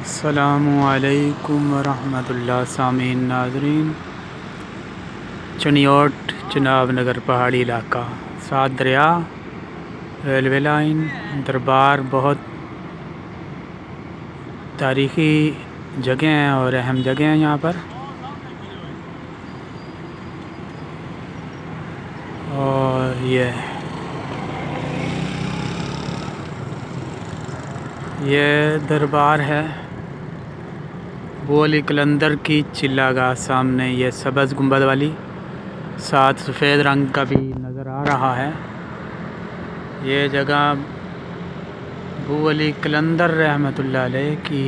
अस्सलामुअलैकुम वरहमतुल्लाह सामीन नाज़रीन। चनियोट चनाब नगर पहाड़ी इलाका, सात दरिया, रेलवे लाइन, दरबार, बहुत तारीख़ी जगह हैं और अहम जगह हैं यहाँ पर। और ये दरबार है। वो अली कलंदर की चिल्लागाह सामने, ये सब्ज़ गुंबद वाली, साथ सफ़ेद रंग का भी नज़र आ रहा है। ये जगह वो अली कलंदर रहमतुल्लाह अलैह की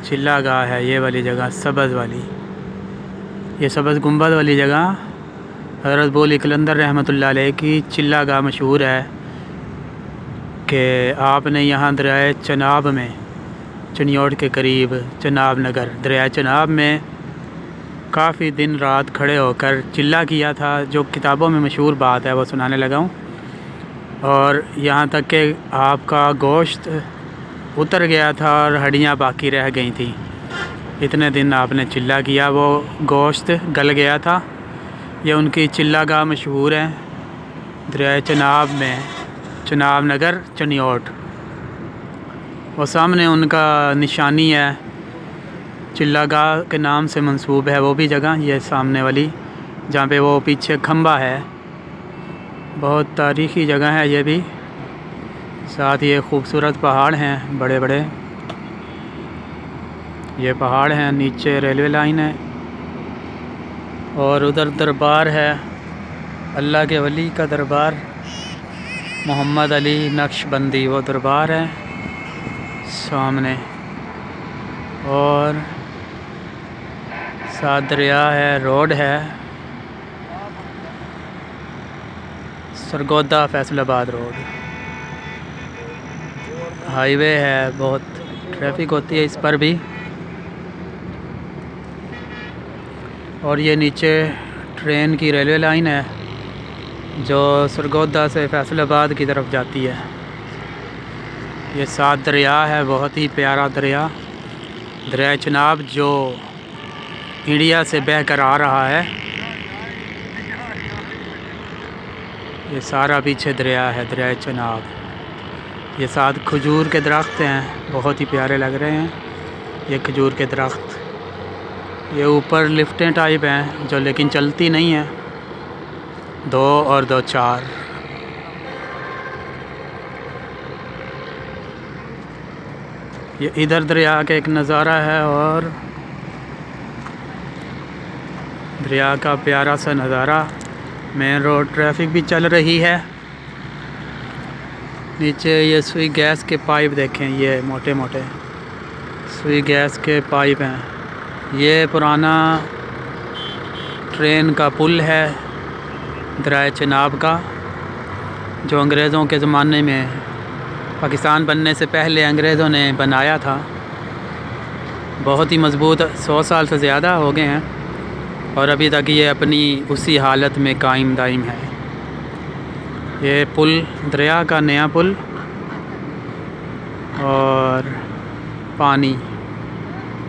चिल्लागाह है। ये वाली जगह सब्ज़ वाली, ये सब्ज़ गुंबद वाली जगह हज़रत वो अली कलंदर रहमतुल्लाह अलैह की चिल्लागाह मशहूर है कि आपने यहाँ दरिया चनाब में, चनियोट के करीब चनाब नगर, दरिया चनाब में काफ़ी दिन रात खड़े होकर चिल्ला किया था। जो किताबों में मशहूर बात है वो सुनाने लगा हूँ। और यहाँ तक कि आपका गोश्त उतर गया था और हड्डियाँ बाकी रह गई थी। इतने दिन आपने चिल्ला किया, वो गोश्त गल गया था। ये उनकी चिल्लागाह मशहूर है दरिया चनाब में, चनाब नगर चनियोट। वो सामने उनका निशानी है, चिल्लागाह के नाम से मंसूब है वो भी जगह। ये सामने वाली जहाँ पे वो पीछे खंबा है, बहुत तारीख़ी जगह है ये भी। साथ ये खूबसूरत पहाड़ हैं, बड़े बड़े ये पहाड़ हैं। नीचे रेलवे लाइन है और उधर दरबार है, अल्लाह के वली का दरबार, मोहम्मद अली नक्शबंदी, वो दरबार है सामने। और साथ दरिया है, रोड है, सरगोदा फैसलाबाद रोड, हाईवे है, बहुत ट्रैफिक होती है इस पर भी। और ये नीचे ट्रेन की रेलवे लाइन है जो सरगोदा से फैसलाबाद की तरफ जाती है। ये सात दरिया है, बहुत ही प्यारा दरिया, दरिया चनाब जो इंडिया से बहकर आ रहा है। ये सारा पीछे दरिया है, दरिया चनाब। ये साथ खजूर के दरख्त हैं, बहुत ही प्यारे लग रहे हैं ये खजूर के दरख्त। ये ऊपर लिफ्टें टाइप हैं जो लेकिन चलती नहीं हैं, 2 और 2 4। ये इधर दरिया का एक नज़ारा है और दरिया का प्यारा सा नज़ारा। मेन रोड, ट्रैफिक भी चल रही है। नीचे ये सुई गैस के पाइप देखें, ये मोटे मोटे सुई गैस के पाइप हैं। ये पुराना ट्रेन का पुल है दरिया चनाब का, जो अंग्रेज़ों के ज़माने में, पाकिस्तान बनने से पहले अंग्रेज़ों ने बनाया था। बहुत ही मज़बूत, 100 साल से ज़्यादा हो गए हैं और अभी तक ये अपनी उसी हालत में कायम दायम है। ये पुल दरिया का नया पुल, और पानी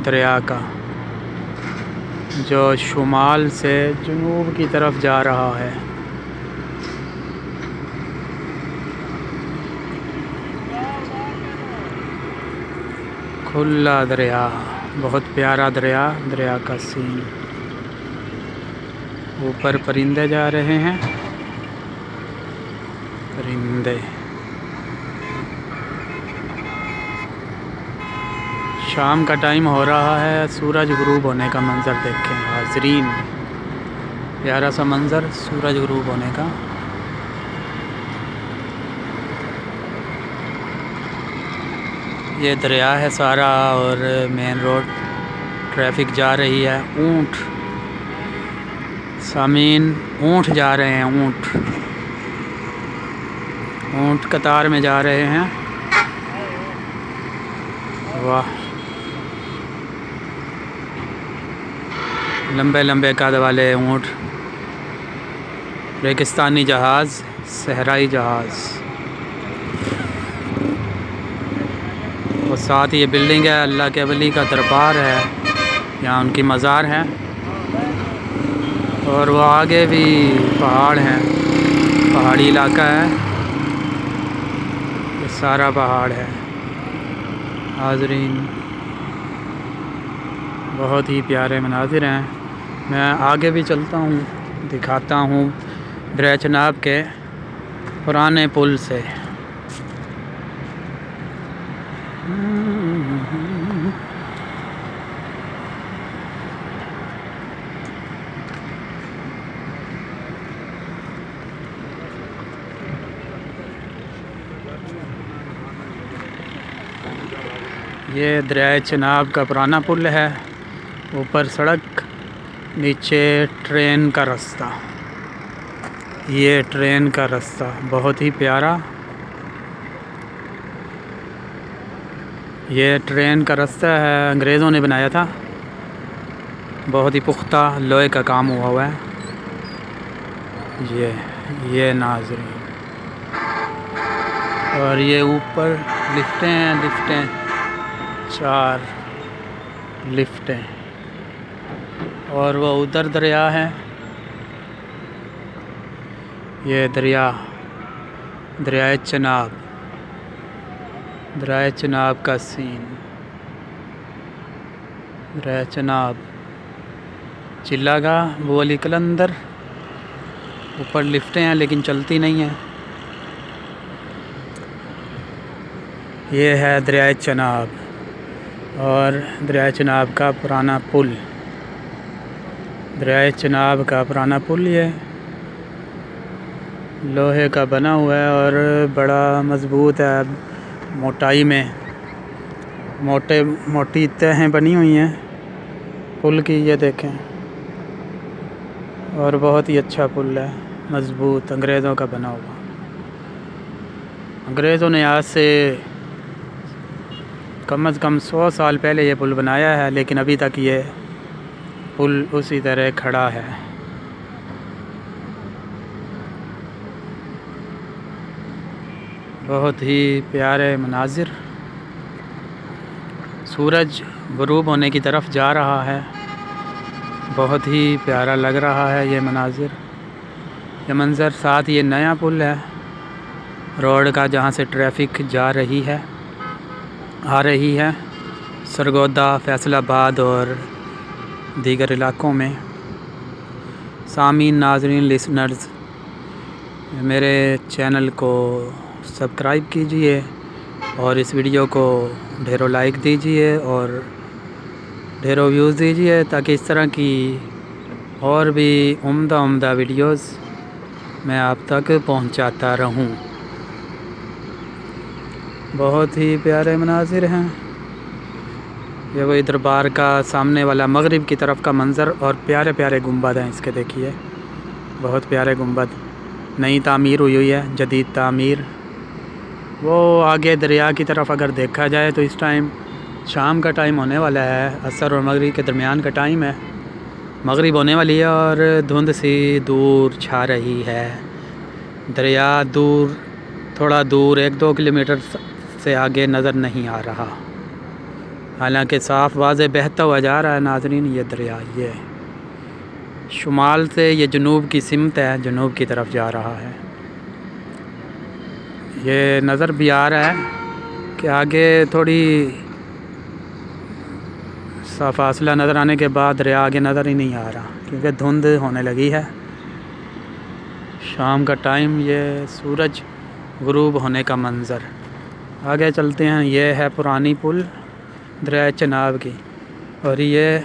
दरिया का जो शुमाल से जुनूब की तरफ जा रहा है। खुला दरिया, बहुत प्यारा दरिया, दरिया का सीन। ऊपर परिंदे जा रहे हैं, परिंदे। शाम का टाइम हो रहा है, सूरज गुरूब होने का मंज़र देखें हाज़रीन, प्यारा सा मंज़र सूरज गुरूब होने का। ये दरिया है सारा और मेन रोड, ट्रैफिक जा रही है। ऊँट सामीन, ऊँट जा रहे हैं, ऊँट कतार में जा रहे हैं। वाह, लंबे लंबे कद वाले ऊँट, रेगिस्तानी जहाज़, सहराई जहाज़। और साथ ये बिल्डिंग है, अल्लाह के वली का दरबार है, यहाँ उनकी मज़ार है। और वो आगे भी पहाड़ हैं, पहाड़ी इलाका है, ये सारा पहाड़ है। हाज़रीन, बहुत ही प्यारे मनाज़िर हैं। मैं आगे भी चलता हूँ, दिखाता हूँ दरिया चनाब के पुराने पुल से। ये दरिया चनाब का पुराना पुल है, ऊपर सड़क, नीचे ट्रेन का रास्ता। ये ट्रेन का रास्ता बहुत ही प्यारा। ये ट्रेन का रास्ता है, अंग्रेज़ों ने बनाया था, बहुत ही पुख्ता लोहे का काम हुआ है। ये नाज़रीन, और ये ऊपर लिफ्टें हैं, 4 लिफ्टें। और वो उधर दरिया है, ये दरिया चनाब का सीन। दरिया चनाब चिल्लागाह बोली कलंदर। ऊपर लिफ्टें हैं लेकिन चलती नहीं हैं। ये है दरिया चनाब और दरिया चनाब का पुराना पुल। दरिया चनाब का पुराना पुल ये लोहे का बना हुआ है और बड़ा मज़बूत है। मोटाई में मोटी तहें बनी हुई हैं पुल की, ये देखें। और बहुत ही अच्छा पुल है, मज़बूत, अंग्रेज़ों का बना हुआ। अंग्रेज़ों ने आज से कम से कम 100 साल पहले ये पुल बनाया है, लेकिन अभी तक ये पुल उसी तरह खड़ा है। बहुत ही प्यारे मनाजिर। सूरज ग़ुरूब होने की तरफ जा रहा है, बहुत ही प्यारा लग रहा है ये मनाजिर, ये मंज़र। साथ ये नया पुल है रोड का, जहाँ से ट्रैफिक आ रही है सरगोदा, फैसलाबाद और दीगर इलाक़ों में। सामीन, नाज़रीन, लिसनर्स, मेरे चैनल को सब्सक्राइब कीजिए और इस वीडियो को ढेरों लाइक दीजिए और ढेरों व्यूज़ दीजिए, ताकि इस तरह की और भी उम्दा वीडियोस मैं आप तक पहुंचाता रहूं। बहुत ही प्यारे मनाजिर हैं। ये वही दरबार का सामने वाला मगरिब की तरफ का मंज़र, और प्यारे प्यारे गुंबद हैं इसके, देखिए, बहुत प्यारे गुंबद। नई तामीर हुई है, जदीद तामीर। वो आगे दरिया की तरफ अगर देखा जाए तो इस टाइम शाम का टाइम होने वाला है, असर और मगरिब के दरमियान का टाइम है, मगरिब होने वाली है और धुंध सी दूर छा रही है। दरिया दूर, थोड़ा दूर 1-2 किलोमीटर से आगे नज़र नहीं आ रहा, हालांकि साफ़ वाज़े बहता हुआ जा रहा है। नाज़रीन, ये दरिया ये शुमाल से ये जनूब की सिमत है, जनूब की तरफ जा रहा है। ये नज़र भी आ रहा है कि आगे थोड़ी सा फासला नज़र आने के बाद दरिया आगे नज़र ही नहीं आ रहा, क्योंकि धुंध होने लगी है। शाम का टाइम, ये सूरज ग़ुरूब होने का मंज़र। आगे चलते हैं। ये है पुरानी पुल दरिया चनाब की, और ये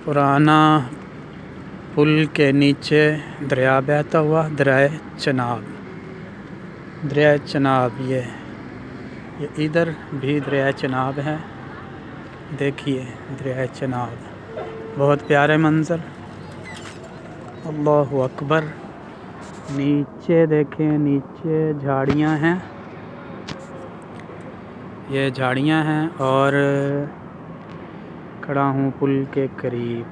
पुराना पुल के नीचे दरिया बहता हुआ दरिया चनाब। ये इधर भी दरिया चनाब है, देखिए दरिया चनाब, बहुत प्यारे मंज़र। अल्लाहु अकबर। नीचे देखें, नीचे झाड़ियाँ हैं, ये झाड़ियाँ हैं, और खड़ा हूँ पुल के करीब।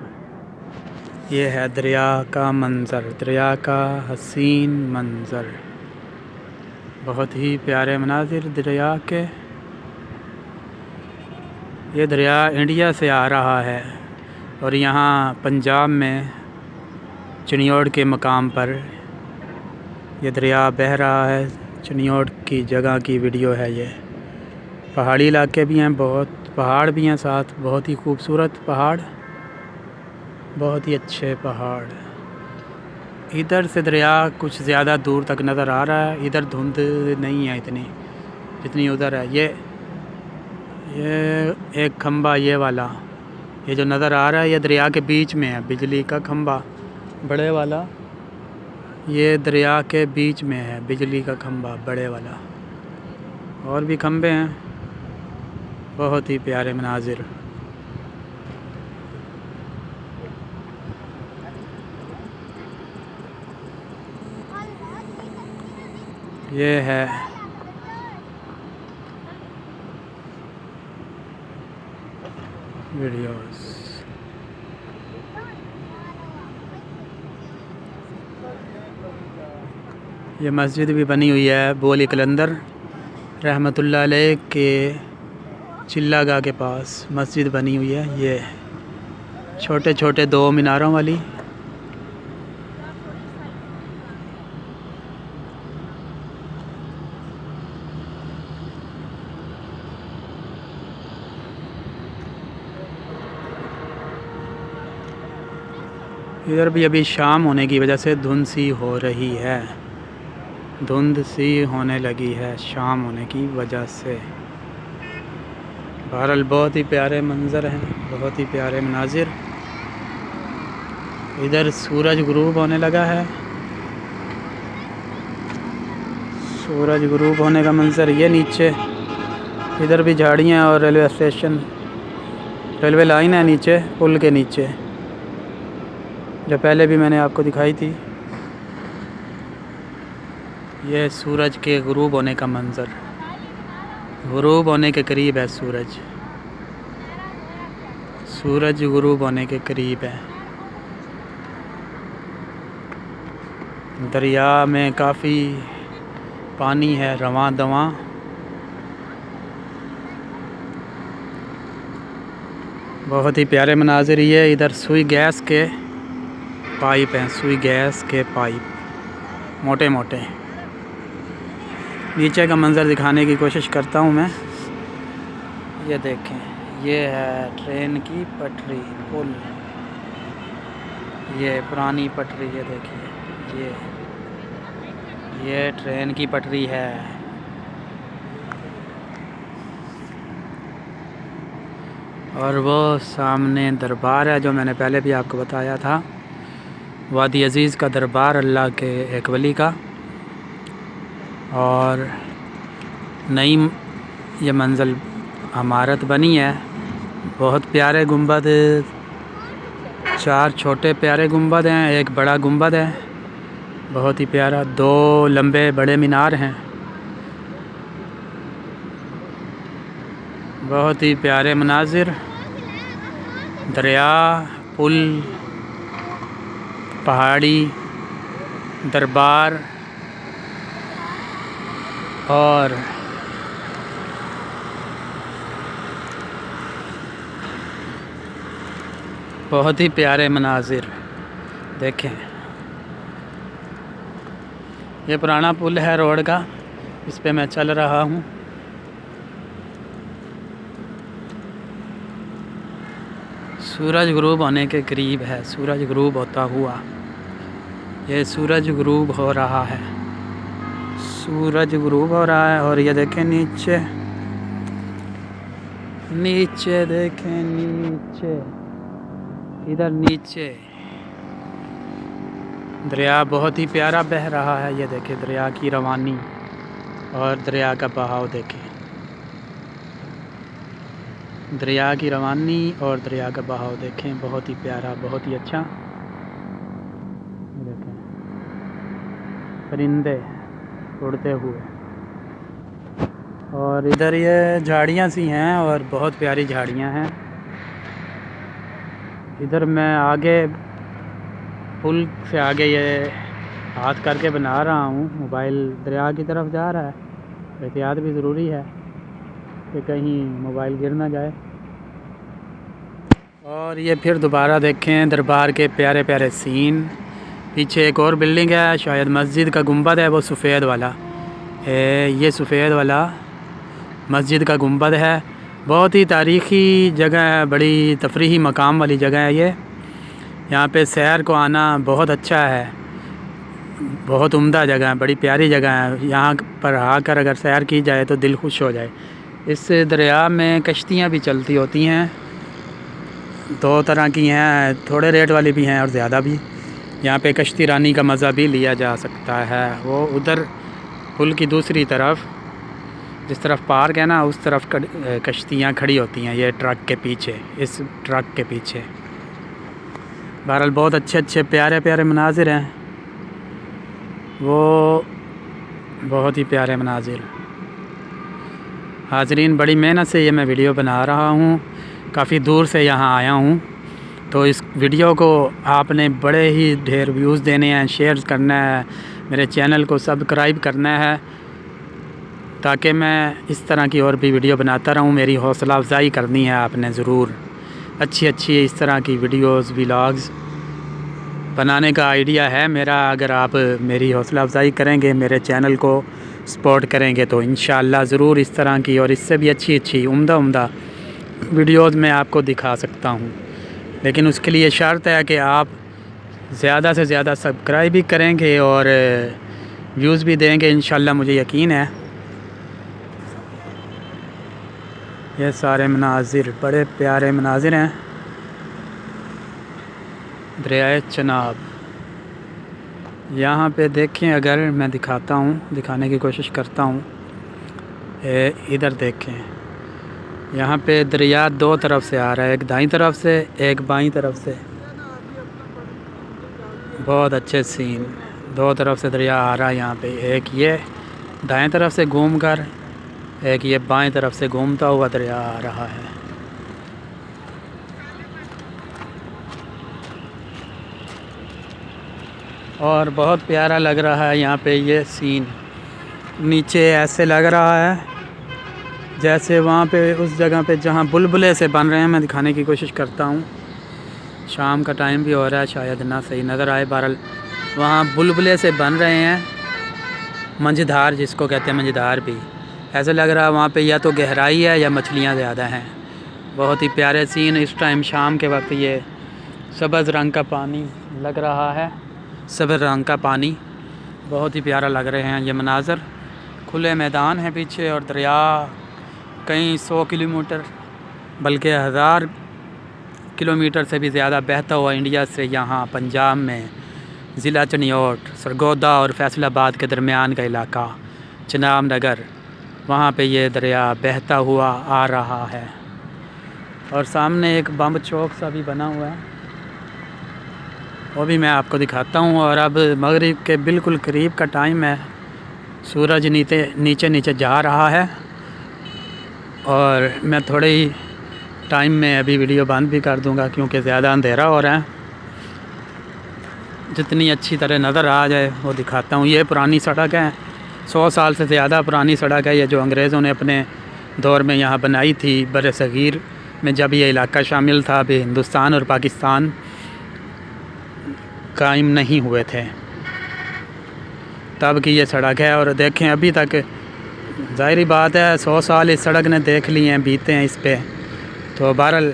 ये है दरिया का मंज़र, दरिया का हसीन मंज़र, बहुत ही प्यारे मनाजिर दरिया के। ये दरिया इंडिया से आ रहा है और यहाँ पंजाब में चिनियोड़ के मकाम पर ये दरिया बह रहा है। चिनियोड़ की जगह की वीडियो है ये। पहाड़ी इलाके भी हैं, बहुत पहाड़ भी हैं साथ, बहुत ही खूबसूरत पहाड़, बहुत ही अच्छे पहाड़। इधर से दरिया कुछ ज़्यादा दूर तक नज़र आ रहा है। इधर धुंध नहीं है इतनी जितनी उधर है। ये एक खंबा ये वाला, ये जो नज़र आ रहा है ये दरिया के बीच में है। बिजली का खंबा बड़े वाला ये दरिया के बीच में है, बिजली का खंबा बड़े वाला। और भी खंबे हैं, बहुत ही प्यारे मनाजिर। ये है वीडियोस। ये मस्जिद भी बनी हुई है बोली कलंदर रहमतुल्लाह अलैह के चिल्लागाह के पास मस्जिद बनी हुई है। ये छोटे छोटे 2 मीनारों वाली। इधर भी अभी शाम होने की वजह से धुंध सी हो रही है, धुंध सी होने लगी है शाम होने की वजह से। बहरहाल बहुत ही प्यारे मंज़र हैं, बहुत ही प्यारे मनाजिर। इधर सूरज गुरूब होने लगा है, सूरज गुरूब होने का मंज़र। ये नीचे इधर भी झाड़ियाँ और रेलवे स्टेशन, रेलवे लाइन है नीचे पुल के नीचे, जो पहले भी मैंने आपको दिखाई थी। ये सूरज के गुरूब होने का मंज़र, गुरूब होने के करीब है सूरज, सूरज गुरूब होने के करीब है। दरिया में काफ़ी पानी है, रवां दवां। बहुत ही प्यारे मनाजिर। ये इधर सुई गैस के पाइप हैं, सुई गैस के पाइप मोटे मोटे। नीचे का मंज़र दिखाने की कोशिश करता हूँ मैं। ये देखें, ये है ट्रेन की पटरी, पुल, ये पुरानी पटरी। ये देखिए, ये ट्रेन की पटरी है। और वो सामने दरबार है जो मैंने पहले भी आपको बताया था, वादी अज़ीज़ का दरबार, अल्लाह के एक वली का। और नई ये मंजिल इमारत बनी है, बहुत प्यारे गुंबद, 4 छोटे प्यारे गुंबद हैं, एक बड़ा गुंबद है बहुत ही प्यारा, 2 लंबे बड़े मीनार हैं, बहुत ही प्यारे मनाजिर। दरिया, पुल, पहाड़ी, दरबार और बहुत ही प्यारे मनाजिर। देखें, ये पुराना पुल है रोड का, इस पे मैं चल रहा हूँ। सूरज गुरूब होने के करीब है, सूरज गुरूब होता हुआ, ये सूरज गुरूब हो रहा है, सूरज गुरूब हो रहा है। और ये देखें नीचे, नीचे देखें, नीचे, इधर नीचे दरिया बहुत ही प्यारा बह रहा है। ये देखें दरिया की रवानी और दरिया का बहाव देखें, दरिया की रवानी और दरिया का बहाव देखें, बहुत ही प्यारा, बहुत ही अच्छा। देखें परिंदे उड़ते हुए, और इधर ये झाड़ियाँ सी हैं और बहुत प्यारी झाड़ियाँ हैं। इधर मैं आगे पुल से आगे ये हाथ करके बना रहा हूँ, मोबाइल दरिया की तरफ जा रहा है। एहतियात भी ज़रूरी है कि कहीं मोबाइल गिर ना जाए। और ये फिर दोबारा देखें दरबार के प्यारे प्यारे सीन। पीछे एक और बिल्डिंग है, शायद मस्जिद का गुंबद है, वो सफ़ेद वाला है। ये सफ़ेद वाला मस्जिद का गुंबद है। बहुत ही तारीख़ी जगह है, बड़ी तफरीही मकाम वाली जगह है ये। यहाँ पे सैर को आना बहुत अच्छा है, बहुत उम्दा जगह है, बड़ी प्यारी जगह है। यहाँ पर आकर अगर सैर की जाए तो दिल खुश हो जाए। इस दरिया में कश्तियाँ भी चलती होती हैं, दो तरह की हैं, थोड़े रेट वाली भी हैं और ज़्यादा भी। यहाँ पे कश्ती रानी का मज़ा भी लिया जा सकता है। वो उधर पुल की दूसरी तरफ, जिस तरफ पार्क है ना, उस तरफ कश्तियाँ खड़ी होती हैं, ये ट्रक के पीछे, इस ट्रक के पीछे। बहरहाल बहुत अच्छे अच्छे प्यारे प्यारे मनाजिर हैं, वो बहुत ही प्यारे मनाजिर। हाज़रीन, बड़ी मेहनत से ये मैं वीडियो बना रहा हूँ, काफ़ी दूर से यहाँ आया हूँ, तो इस वीडियो को आपने बड़े ही ढेर व्यूज़ देने हैं, शेयर करना है, मेरे चैनल को सब्सक्राइब करना है, ताकि मैं इस तरह की और भी वीडियो बनाता रहूँ। मेरी हौसला अफजाई करनी है आपने ज़रूर। अच्छी अच्छी इस तरह की वीडियोस व्लॉग्स बनाने का आइडिया है मेरा। अगर आप मेरी हौसला अफजाई करेंगे, मेरे चैनल को सपोर्ट करेंगे, तो इंशाअल्लाह ज़रूर इस तरह की और इससे भी अच्छी अच्छी उम्दा वीडियोस मैं आपको दिखा सकता हूँ। लेकिन उसके लिए शर्त है कि आप ज़्यादा से ज़्यादा सब्सक्राइब भी करेंगे और व्यूज़ भी देंगे, इंशाअल्लाह मुझे यकीन है। ये सारे मनाजिर बड़े प्यारे मनाजिर हैं। दरियाए चनाब यहाँ पे देखें, अगर मैं दिखाता हूँ, दिखाने की कोशिश करता हूँ। इधर देखें, यहाँ पे दरिया दो तरफ से आ रहा है, एक दाईं तरफ से, एक बाईं तरफ से। बहुत अच्छे सीन, दो तरफ से दरिया आ रहा है यहाँ पे। एक ये दाएं तरफ से घूमकर, एक ये बाएं तरफ से घूमता हुआ दरिया आ रहा है। और बहुत प्यारा लग रहा है यहाँ पे ये सीन। नीचे ऐसे लग रहा है जैसे वहाँ पे उस जगह पे जहाँ बुलबुले से बन रहे हैं। मैं दिखाने की कोशिश करता हूँ, शाम का टाइम भी हो रहा है, शायद ना सही नज़र आए। बहरहाल वहाँ बुलबुले से बन रहे हैं, मंझधार जिसको कहते हैं, मंझधार भी ऐसे लग रहा है वहाँ पे, या तो गहराई है या मछलियाँ ज़्यादा हैं। बहुत ही प्यारे सीन। इस टाइम शाम के वक्त ये सब्ज़ रंग का पानी लग रहा है, सब्ज़ रंग का पानी, बहुत ही प्यारा लग रहे हैं ये मनाज़र। खुले मैदान है पीछे और दरिया कई 100 किलोमीटर बल्कि 1000 किलोमीटर से भी ज़्यादा बहता हुआ इंडिया से यहाँ पंजाब में ज़िला चनियोट, सरगोदा और फैसलाबाद के दरमियान का इलाका चनाब नगर, वहाँ पे ये दरिया बहता हुआ आ रहा है। और सामने एक बम चौक सा भी बना हुआ है, वो भी मैं आपको दिखाता हूँ। और अब मगरिब के बिल्कुल करीब का टाइम है, सूरज नीचे नीचे जा रहा है और मैं थोड़े ही टाइम में अभी वीडियो बंद भी कर दूंगा, क्योंकि ज़्यादा अंधेरा हो रहा है। जितनी अच्छी तरह नज़र आ जाए वो दिखाता हूँ। ये पुरानी सड़क है, 100 साल से ज़्यादा पुरानी सड़क है ये, जो अंग्रेज़ों ने अपने दौर में यहाँ बनाई थी, बरसगीर में जब ये इलाका शामिल था। अभी हिंदुस्तान और पाकिस्तान कायम नहीं हुए थे, तब की ये सड़क है। और देखें अभी तक, ज़ाहिरी बात है 100 साल इस सड़क ने देख लिए हैं, बीते हैं इस पे। तो बहरहाल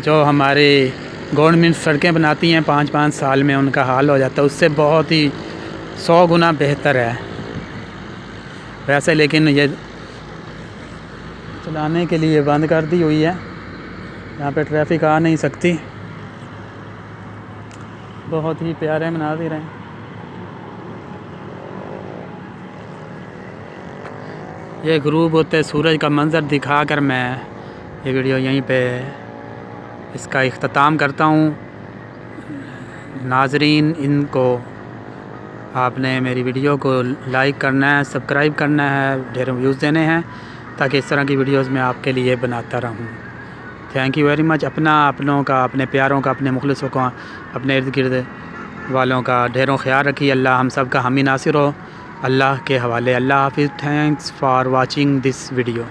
जो हमारे गवर्नमेंट सड़कें बनाती हैं 5-5 साल में, उनका हाल हो जाता है उससे बहुत ही 100 गुना बेहतर है वैसे। लेकिन ये चलाने के लिए बंद कर दी हुई है, यहाँ पे ट्रैफिक आ नहीं सकती। बहुत ही प्यारे मनाज़िर हैं। ये गुरूब होते सूरज का मंज़र दिखाकर मैं ये वीडियो यहीं पे इसका इख्तिताम करता हूँ। नाज़रीन, इनको आपने मेरी वीडियो को लाइक करना है, सब्सक्राइब करना है, ढेरों व्यूज़ देने हैं, ताकि इस तरह की वीडियोस मैं आपके लिए बनाता रहूँ। Thank you very much. अपनों का, अपने प्यारों का, अपने मुखलिसों का, अपने इर्द गिर्द वालों का ढेरों ख्याल रखिए। अल्लाह हम सब का हामी नासिर हो। अल्लाह के हवाले। अल्लाह हाफिज़। Thanks for watching this video.